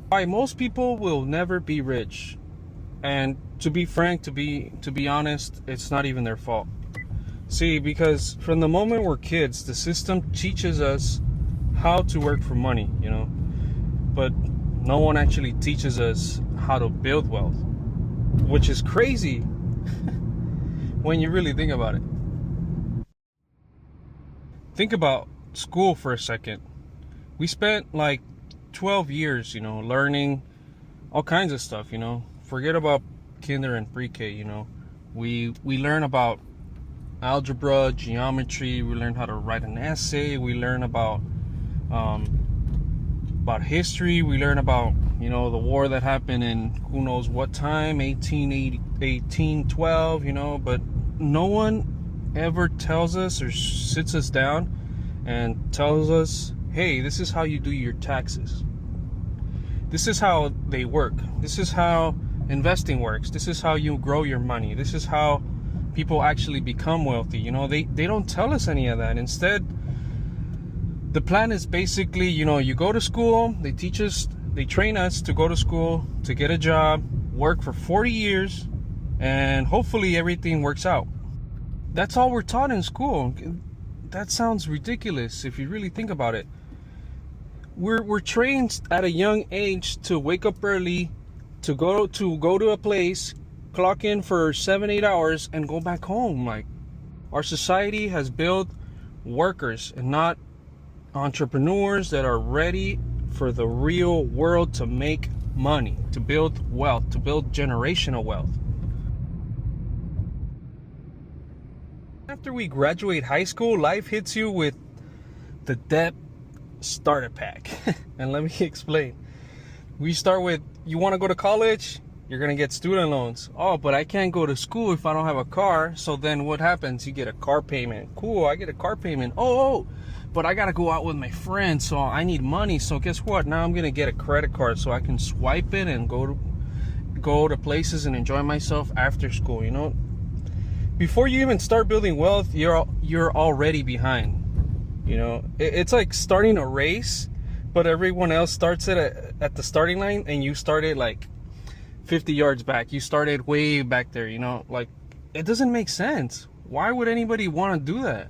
Why most people will never be rich. And to be frank, to be honest, it's not even their fault. See, because from the moment we're kids, the system teaches us how to work for money, but no one actually teaches us how to build wealth, which is crazy when you really think about it. Think about school for a second. We spent like 12 years, learning all kinds of stuff, Forget about kinder and pre-K, We learn about algebra, geometry, we learn how to write an essay, we learn about history, we learn about, the war that happened in who knows what time, 1812, but no one ever tells us or sits us down and tells us, hey, this is how you do your taxes. This is how they work. This is how investing works. This is how you grow your money. This is how people actually become wealthy. They don't tell us any of that. Instead, the plan is basically, you go to school, they train us to go to school, to get a job, work for 40 years, and hopefully everything works out. That's all we're taught in school. That sounds ridiculous if you really think about it. We're trained at a young age to wake up early, to go to a place, clock in for 7-8 hours, and go back home. Like, our society has built workers and not entrepreneurs that are ready for the real world to make money, to build wealth, to build generational wealth. After we graduate high school, life hits you with the debt starter pack. And let me explain. We start with, you want to go to college? You're going to get student loans. Oh, but I can't go to school if I don't have a car. So then what happens? You get a car payment. Cool, I get a car payment. Oh, but I got to go out with my friends, so I need money. So guess what? Now I'm going to get a credit card so I can swipe it and go to places and enjoy myself after school, Before you even start building wealth, you're already behind. It's like starting a race, but everyone else starts it at the starting line, and you started like 50 yards back. You started way back there, like, it doesn't make sense. Why would anybody want to do that?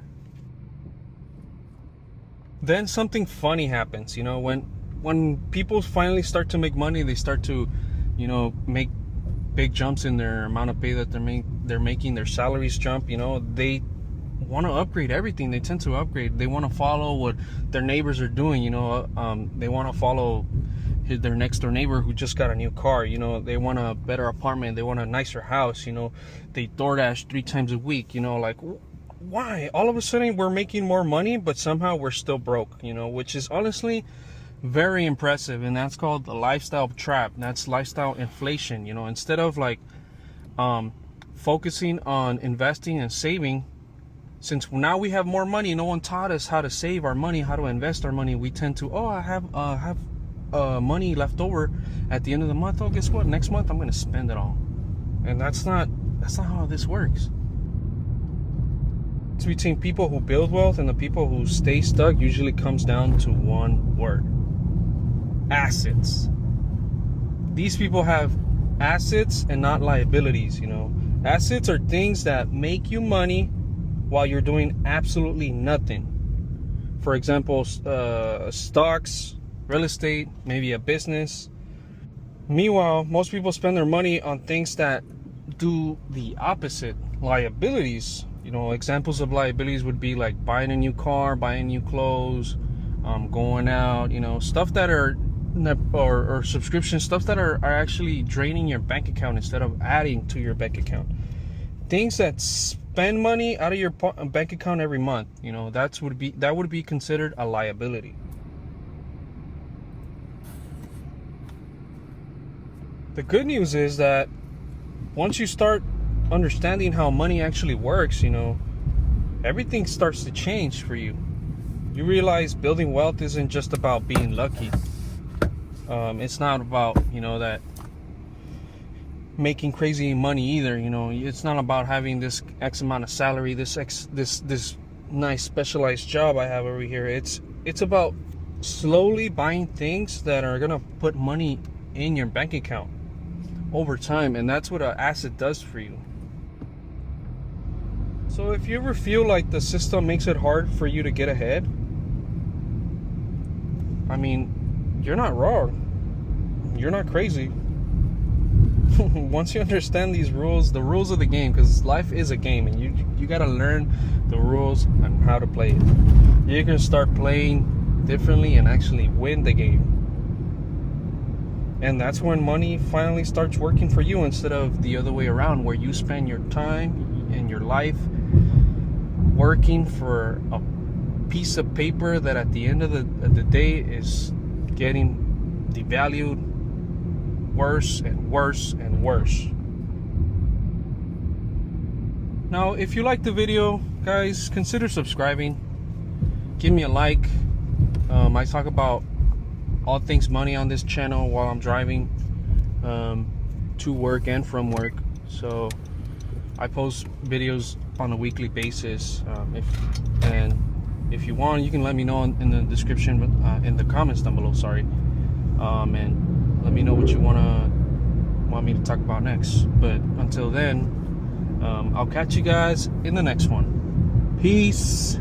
Then something funny happens, when people finally start to make money, they start to, make big jumps in their amount of pay that they're making, their salaries jump, they want to upgrade everything. They tend to upgrade. They want to follow what their neighbors are doing, they want to follow their next door neighbor who just got a new car, they want a better apartment, they want a nicer house, they DoorDash 3 times a week, like, why? All of a sudden we're making more money, but somehow we're still broke, which is honestly very impressive. And that's called the lifestyle trap. That's lifestyle inflation. Instead of like focusing on investing and saving, since now we have more money, no one taught us how to save our money, how to invest our money. We tend to, I have money left over at the end of the month. Oh, guess what? Next month I'm going to spend it all. And that's not how this works. Between people who build wealth and the people who stay stuck usually comes down to one word: assets. These people have assets and not liabilities. Assets are things that make you money while you're doing absolutely nothing. For example, stocks, real estate, maybe a business. Meanwhile, most people spend their money on things that do the opposite. Liabilities. Examples of liabilities would be like buying a new car, buying new clothes, going out, stuff that are, or subscription stuff that are actually draining your bank account instead of adding to your bank account. Things that spend money out of your bank account every month, that would be considered a liability. The good news is that once you start understanding how money actually works, everything starts to change for you. You realize building wealth isn't just about being lucky. It's not about, that making crazy money either. It's not about having this X amount of salary, this nice specialized job I have over here. It's about slowly buying things that are gonna put money in your bank account over time, and that's what an asset does for you. So if you ever feel like the system makes it hard for you to get ahead, I mean, you're not wrong. You're not crazy. Once you understand these rules, the rules of the game, because life is a game, and you gotta learn the rules and how to play it. You're gonna start playing differently and actually win the game. And that's when money finally starts working for you, instead of the other way around, where you spend your time and your life working for a piece of paper that at the end of the day is getting devalued worse and worse and worse. Now, if you like the video, guys, consider subscribing. Give me a like. I talk about all things money on this channel while I'm driving to work and from work. So I post videos on a weekly basis. If you want, you can let me know in the description, in the comments down below. Sorry, and let me know what you want me to talk about next. But until then, I'll catch you guys in the next one. Peace.